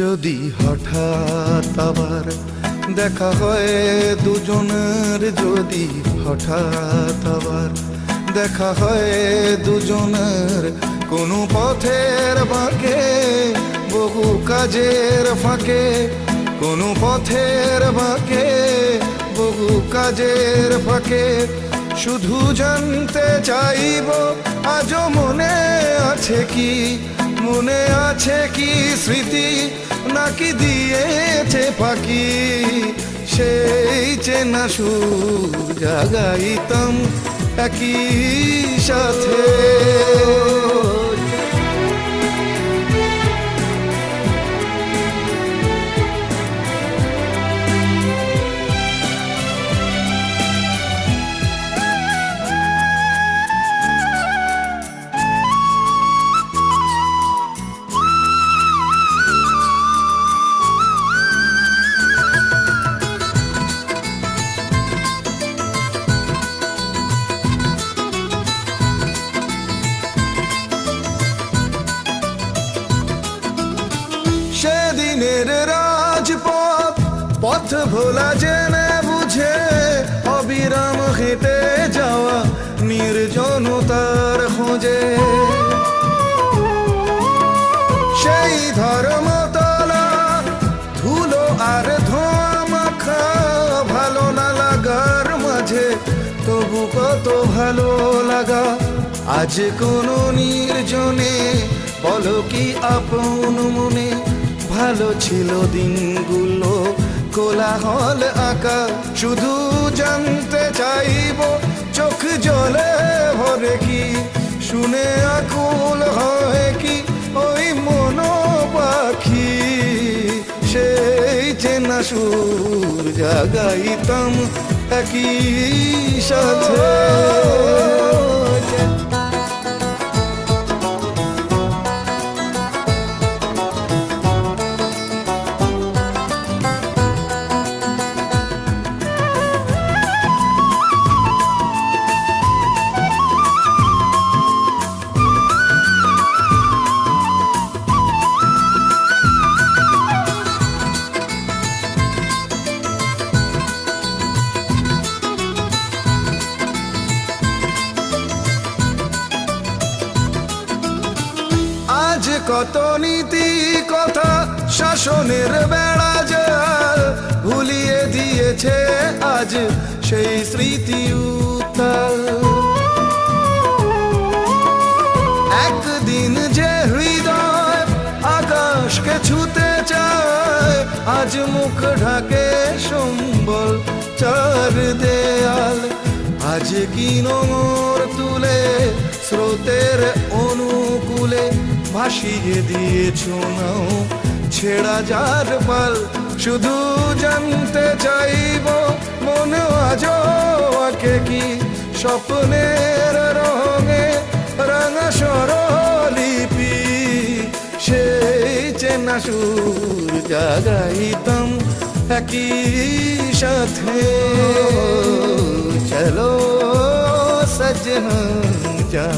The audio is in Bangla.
যদি হঠাৎ আবার দেখা হয় দুজনের, যদি হঠাৎ আবার দেখা হয় দুজনের, কোনো পথের বাঁকে বহু কাজের ফাঁকে, কোনো পথের বাঁকে বহু কাজের ফাঁকে, শুধু জানতে চাইব আজও মনে আছে কি, মনে আছে কি স্মৃতি নাকি দিয়েছে ফাঁকি, সেই চেনা সুর জাগাইতাম একই সাথে। সেদিনের রাজপথ পথ ভোলা জেনে বুঝে অবিরাম হেঁটে যাওয়া নির্জনতার খোঁজে, সেই ধর্মতলা ধুলো আর ধোঁয়া মাখা ভালো না লাগার মাঝে তবু কত ভালো লাগা। আজ কোনো নির্জনে বলো কি আপন মনে, ভালো ছিল দিনগুলো কোলাহল আঁকা, শুধু জানতে চাইব চোখ জলে ভরে কি, শুনে আকুল হয় কি ওই মন পাখি, সেই চেনা সুর জাগাইতাম একই সাথে। আজ কত নীতি কথা শাসনের বেড়া জাল ভুলিয়ে দিয়েছে আজ সেই স্মৃতি উত্তাল। একদিন যে হৃদয় আকাশকে ছুতে চায়, আজ মুখ ঢাকে সম্বল চার দেয়াল। আজ কি নোঙর তুলে স্রোতের অনুকূলে ভাসিয়ে দিয়েছ নাও ছেড়া যার পাল, শুধু জানতে চাইব মনে আজও আঁকে কি স্বপ্নের রঙে রাঙা স্বরলিপি, সেই চেনা সুর জাগাইতাম একই সাথে। চলো সজনা যা